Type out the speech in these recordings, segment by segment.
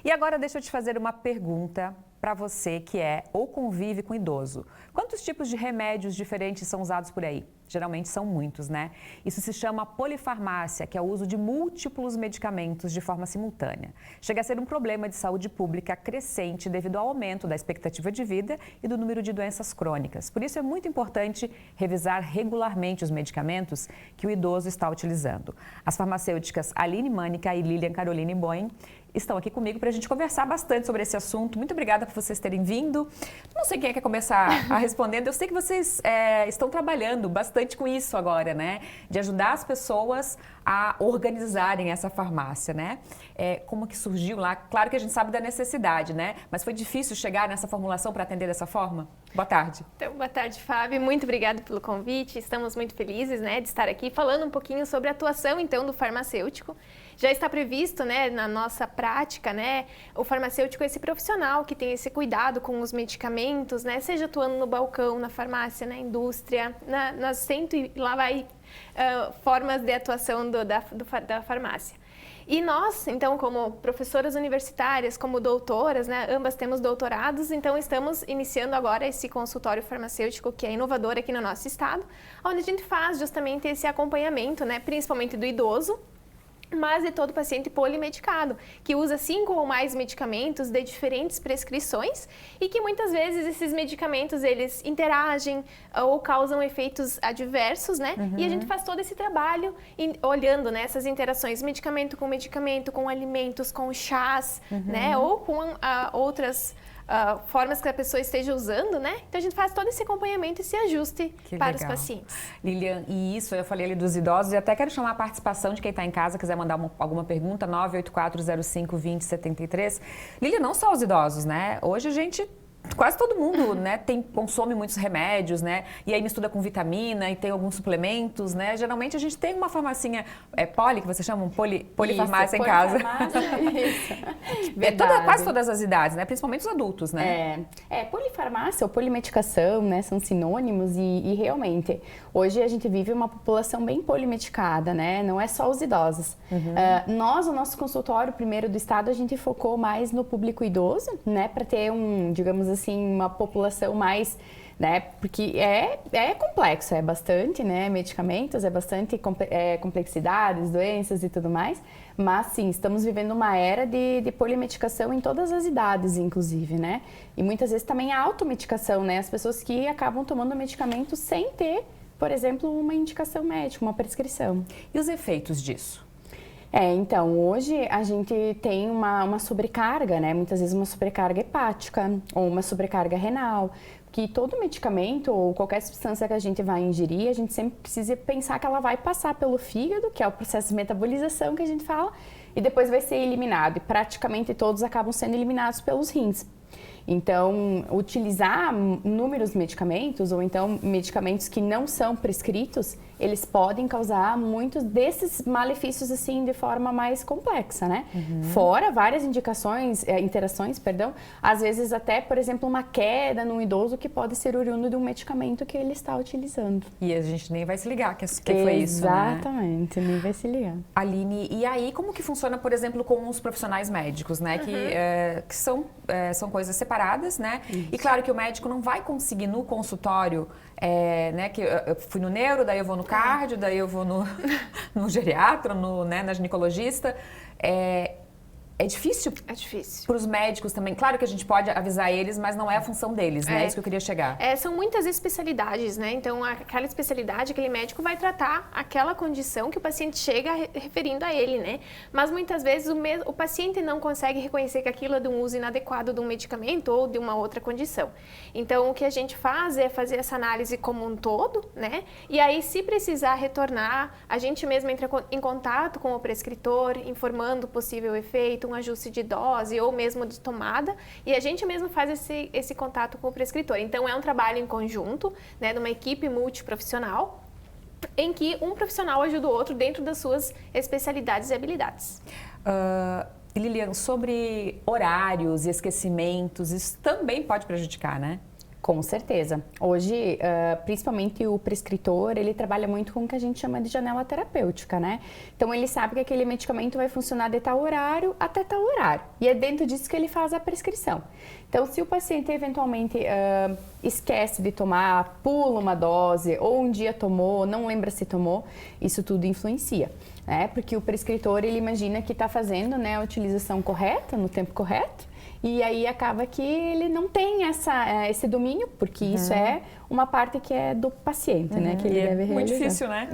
E agora deixa eu te fazer uma pergunta para você que é ou convive com idoso. Quantos tipos de remédios diferentes são usados por aí? Geralmente são muitos, né? Isso se chama polifarmácia, que é o uso de múltiplos medicamentos de forma simultânea. Chega a ser um problema de saúde pública crescente devido ao aumento da expectativa de vida e do número de doenças crônicas. Por isso é muito importante revisar regularmente os medicamentos que o idoso está utilizando. As farmacêuticas Aline Mânica e Lilian Caroline Boen estão aqui comigo para a gente conversar bastante sobre esse assunto. Muito obrigada por vocês terem vindo. Não sei quem quer começar a responder. Eu sei que vocês estão trabalhando bastante com isso agora, né? De ajudar as pessoas a organizarem essa farmácia, né? Como que surgiu lá? Claro que a gente sabe da necessidade, né? Mas foi difícil chegar nessa formulação para atender dessa forma? Boa tarde. Então, boa tarde, Fábio. Muito obrigada pelo convite. Estamos muito felizes, né, de estar aqui falando um pouquinho sobre a atuação, então, do farmacêutico. Já está previsto, né, na nossa prática, né, o farmacêutico é esse profissional que tem esse cuidado com os medicamentos, né, seja atuando no balcão, na farmácia, na indústria, nas cento e lá vai formas de atuação da farmácia. E nós, então, como professoras universitárias, como doutoras, né, ambas temos doutorados, então estamos iniciando agora esse consultório farmacêutico que é inovador aqui no nosso estado, onde a gente faz justamente esse acompanhamento, né, principalmente do idoso, mas de todo paciente polimedicado, que usa 5 ou mais medicamentos de diferentes prescrições e que muitas vezes esses medicamentos eles interagem ou causam efeitos adversos, né? E a gente faz todo esse trabalho olhando, né, essas interações medicamento, com alimentos, com chás, né? Ou com outras formas que a pessoa esteja usando, né? Então a gente faz todo esse acompanhamento e esse ajuste para os pacientes. Lilian, e isso, eu falei ali dos idosos e até quero chamar a participação de quem está em casa, quiser mandar alguma pergunta, 984052073. Lilian, não só os idosos, né? Hoje a gente... Quase todo mundo, né, consome muitos remédios, né, e aí mistura com vitamina e tem alguns suplementos, né, geralmente a gente tem uma farmacinha poli, que você chama polifarmácia em casa. Isso. Quase todas as idades, né, principalmente os adultos, né. Polifarmácia ou polimedicação, né, são sinônimos e realmente, hoje a gente vive uma população bem polimedicada, né, não é só os idosos. O nosso consultório primeiro do estado, a gente focou mais no público idoso, né, para ter digamos assim, uma população mais, né, porque é complexo, é bastante, né, medicamentos, é bastante complexidades, doenças e tudo mais, mas sim, estamos vivendo uma era de polimedicação em todas as idades, inclusive, né, e muitas vezes também a automedicação, né, as pessoas que acabam tomando medicamento sem ter, por exemplo, uma indicação médica, uma prescrição. E os efeitos disso? Então, hoje a gente tem uma sobrecarga, né? Muitas vezes uma sobrecarga hepática ou uma sobrecarga renal, que todo medicamento ou qualquer substância que a gente vai ingerir, a gente sempre precisa pensar que ela vai passar pelo fígado, que é o processo de metabolização que a gente fala, e depois vai ser eliminado. E praticamente todos acabam sendo eliminados pelos rins. Então, utilizar inúmeros medicamentos ou então medicamentos que não são prescritos, eles podem causar muitos desses malefícios assim de forma mais complexa, né? Fora várias interações, às vezes até, por exemplo, uma queda num idoso que pode ser oriundo de um medicamento que ele está utilizando. E a gente nem vai se ligar que foi isso, né? Exatamente, nem vai se ligar. Aline, e aí como que funciona, por exemplo, com os profissionais médicos, né? Que são coisas separadas, né? E claro que o médico não vai conseguir no consultório, né? Que eu fui no neuro, daí eu vou no cardio, daí eu vou no geriatra, na ginecologista. É difícil? É difícil. Para os médicos também. Claro que a gente pode avisar eles, mas não é a função deles, né? É isso que eu queria chegar. São muitas especialidades, né? Então, aquela especialidade, aquele médico vai tratar aquela condição que o paciente chega referindo a ele, né? Mas muitas vezes o paciente não consegue reconhecer que aquilo é de um uso inadequado de um medicamento ou de uma outra condição. Então, o que a gente faz é fazer essa análise como um todo, né? E aí, se precisar retornar, a gente mesmo entra em contato com o prescritor, informando o possível efeito, um ajuste de dose ou mesmo de tomada, e a gente mesmo faz esse contato com o prescritor. Então, é um trabalho em conjunto, né, de uma equipe multiprofissional, em que um profissional ajuda o outro dentro das suas especialidades e habilidades. Lilian, sobre horários e esquecimentos, isso também pode prejudicar, né? Com certeza. Hoje, principalmente o prescritor, ele trabalha muito com o que a gente chama de janela terapêutica, né? Então, ele sabe que aquele medicamento vai funcionar de tal horário até tal horário. E é dentro disso que ele faz a prescrição. Então, se o paciente eventualmente esquece de tomar, pula uma dose, ou um dia tomou, não lembra se tomou, isso tudo influencia. Porque o prescritor, ele imagina que está fazendo, né, a utilização correta, no tempo correto, e aí acaba que ele não tem esse domínio, porque isso é uma parte que é do paciente, né, que ele deve realizar. Muito difícil, né?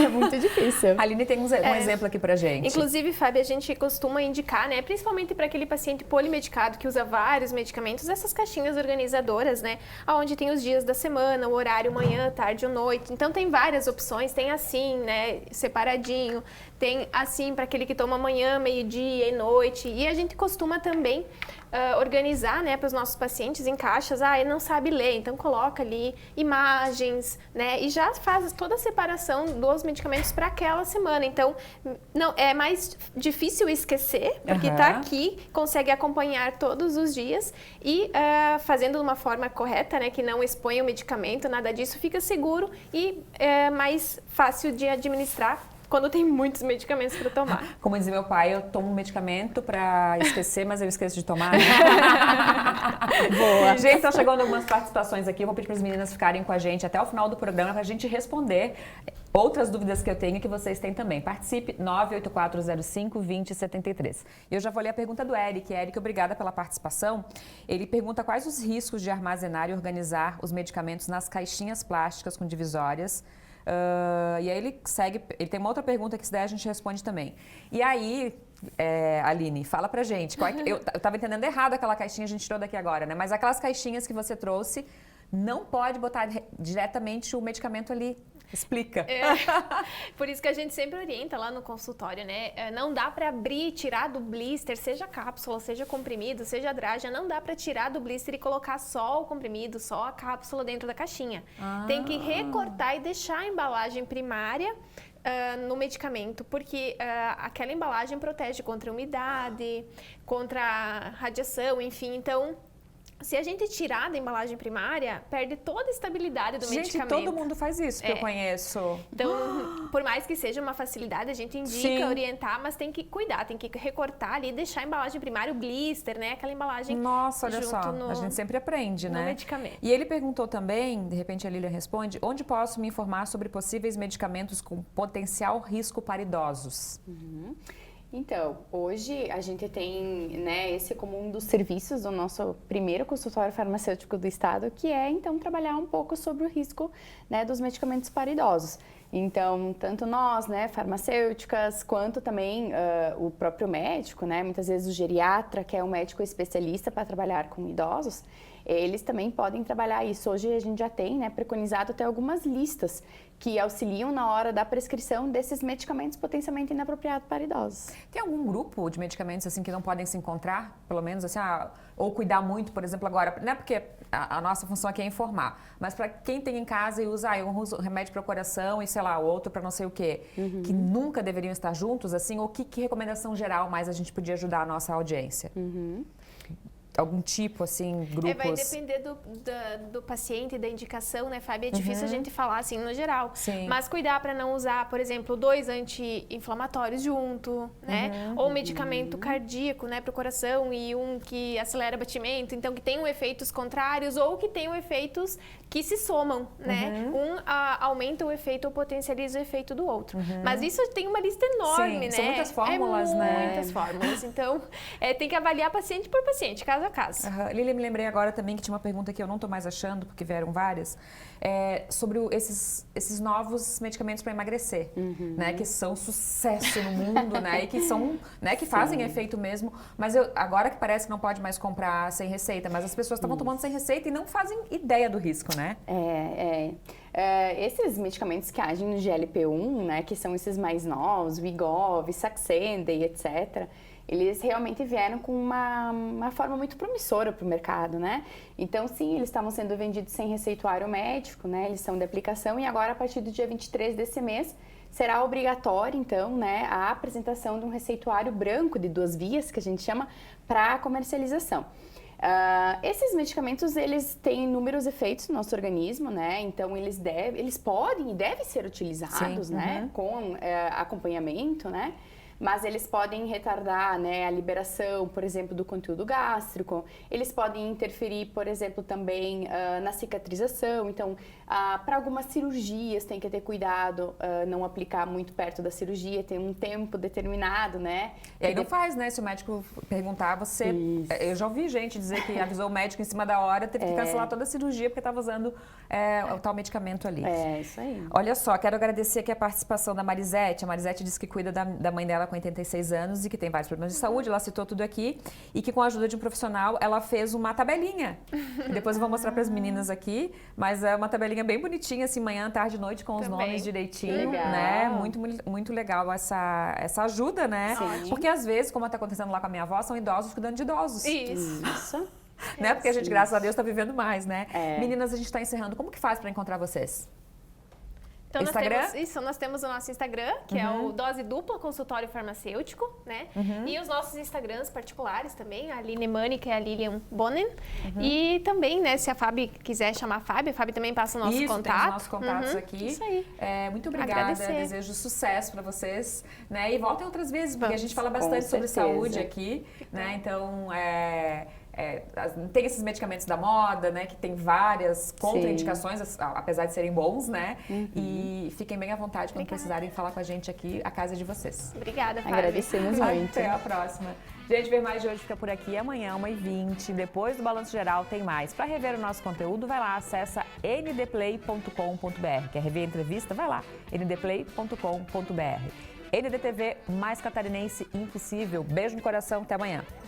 É muito difícil. A Aline tem um exemplo aqui pra gente. Inclusive, Fábio, a gente costuma indicar, né, principalmente para aquele paciente polimedicado que usa vários medicamentos, essas caixinhas organizadoras, né, onde tem os dias da semana, o horário manhã, tarde ou noite. Então, tem várias opções, tem assim, né, separadinho, tem assim para aquele que toma manhã, meio-dia e noite. E a gente costuma também organizar, né, para os nossos pacientes em caixas. Ele não sabe ler, então coloca ali imagens, né, e já faz toda a separação dos medicamentos para aquela semana. Então, não é mais difícil esquecer, porque está aqui, consegue acompanhar todos os dias e fazendo de uma forma correta, né, que não expõe o medicamento, nada disso, fica seguro e mais fácil de administrar quando tem muitos medicamentos para tomar. Como dizia meu pai, eu tomo um medicamento para esquecer, mas eu esqueço de tomar. Boa. Gente, estão chegando algumas participações aqui. Eu vou pedir para as meninas ficarem com a gente até o final do programa para a gente responder outras dúvidas que eu tenho e que vocês têm também. Participe, 98405-2073. Eu já vou ler a pergunta do Eric. Eric, obrigada pela participação. Ele pergunta quais os riscos de armazenar e organizar os medicamentos nas caixinhas plásticas com divisórias. E aí ele tem uma outra pergunta que se der a gente responde também. E aí, Aline, fala pra gente, eu tava entendendo errado aquela caixinha, a gente tirou daqui agora, né? Mas aquelas caixinhas que você trouxe, não pode botar diretamente o medicamento ali. Explica. Por isso que a gente sempre orienta lá no consultório, né? Não dá para abrir e tirar do blister, seja cápsula, seja comprimido, seja drágia, não dá para tirar do blister e colocar só o comprimido, só a cápsula dentro da caixinha. Tem que recortar e deixar a embalagem primária no medicamento, porque aquela embalagem protege contra umidade, contra radiação, enfim, então se a gente tirar da embalagem primária, perde toda a estabilidade do medicamento. Gente, todo mundo faz isso que eu conheço. Então, por mais que seja uma facilidade, a gente indica, orientar, mas tem que cuidar, tem que recortar ali e deixar a embalagem primária, o blister, né? Aquela embalagem. Nossa, olha só, a gente sempre aprende, né? Medicamento. E ele perguntou também, de repente a Lília responde, onde posso me informar sobre possíveis medicamentos com potencial risco para idosos? Então, hoje a gente tem, né, esse como um dos serviços do nosso primeiro consultório farmacêutico do estado, que é, então, trabalhar um pouco sobre o risco, né, dos medicamentos para idosos. Então, tanto nós, né, farmacêuticas, quanto também o próprio médico, né, muitas vezes o geriatra, que é um médico especialista para trabalhar com idosos, eles também podem trabalhar isso. Hoje a gente já tem, né, preconizado até algumas listas que auxiliam na hora da prescrição desses medicamentos potencialmente inapropriados para idosos. Tem algum grupo de medicamentos assim que não podem se encontrar, pelo menos assim, ou cuidar muito, por exemplo, agora, não é porque a nossa função aqui é informar, mas para quem tem em casa e usa, eu uso remédio para o coração e sei lá, outro para não sei o quê, que nunca deveriam estar juntos, assim, ou que recomendação geral mais a gente podia ajudar a nossa audiência? Algum tipo, assim, grupos? Vai depender do paciente, da indicação, né, Fábio? É difícil a gente falar, assim, no geral. Sim. Mas cuidar para não usar, por exemplo, 2 anti-inflamatórios junto, né? Ou medicamento cardíaco, né, para o coração e um que acelera o batimento. Então, que tenham efeitos contrários ou que tenham efeitos que se somam, né? Um aumenta o efeito ou potencializa o efeito do outro. Mas isso tem uma lista enorme, né? São muitas fórmulas, né? Muitas fórmulas. Então, tem que avaliar paciente por paciente, caso a caso. Lília, me lembrei agora também que tinha uma pergunta que eu não estou mais achando, porque vieram várias, sobre esses novos medicamentos para emagrecer, né? Que são sucesso no mundo, né? E que são, né? Que fazem efeito mesmo. Mas agora que parece que não pode mais comprar sem receita, mas as pessoas estavam tomando sem receita e não fazem ideia do risco, né? Esses medicamentos que agem no GLP-1, né? Que são esses mais novos, Wegovy, Saxenda e etc., eles realmente vieram com uma forma muito promissora para o mercado, né? Então, sim, eles estavam sendo vendidos sem receituário médico, né? Eles são de aplicação e agora, a partir do dia 23 desse mês, será obrigatório, então, né, a apresentação de um receituário branco de 2 vias, que a gente chama, para comercialização. Esses medicamentos, eles têm inúmeros efeitos no nosso organismo, né? Então, eles podem e devem ser utilizados, Sim, né? Com acompanhamento, né? Mas eles podem retardar, né, a liberação, por exemplo, do conteúdo gástrico. Eles podem interferir, por exemplo, também na cicatrização. Então, para algumas cirurgias tem que ter cuidado, não aplicar muito perto da cirurgia, tem um tempo determinado, né? E aí não faz, né? Se o médico perguntar, você... Isso. Eu já ouvi gente dizer que avisou o médico em cima da hora, teve que cancelar toda a cirurgia porque estava usando o tal medicamento ali. É, isso aí. Olha só, quero agradecer aqui a participação da Marisete. A Marisete disse que cuida da mãe dela com 86 anos e que tem vários problemas de saúde, ela citou tudo aqui, e que com a ajuda de um profissional, ela fez uma tabelinha. E depois eu vou mostrar para as meninas aqui, mas é uma tabelinha bem bonitinha, assim, manhã, tarde, noite, com os nomes direitinho, Legal. né? Muito legal essa ajuda, né? Sim. Porque às vezes, como está acontecendo lá com a minha avó, são idosos cuidando de idosos. Isso. Né? Porque a gente, graças a Deus, está vivendo mais, né? É. Meninas, a gente está encerrando. Como que faz para encontrar vocês? Então, Instagram? nós temos o nosso Instagram, que é o Dose Dupla Consultório Farmacêutico, né? E os nossos Instagrams particulares também, a Aline Mani, que é a Lilian Bonen. E também, né, se a Fábio quiser chamar a Fábio também passa o nosso contato. Tem os nossos contatos aqui. Isso aí. Muito obrigada, Agradecer. desejo sucesso para vocês, né? E voltem outras vezes, porque a gente fala Com bastante sobre certeza. saúde aqui, né? Então, tem esses medicamentos da moda, né? Que tem várias contraindicações, apesar de serem bons, né? E fiquem bem à vontade quando precisarem falar com a gente aqui, a casa é de vocês. Obrigada, Fábio. Agradecemos muito. Até a próxima. Gente, Ver Mais de hoje fica por aqui. Amanhã, 1h20. Depois do Balanço Geral, tem mais. Para rever o nosso conteúdo, vai lá, acessa ndplay.com.br. Quer rever a entrevista? Vai lá, ndplay.com.br. NDTV, mais catarinense impossível. Beijo no coração, até amanhã.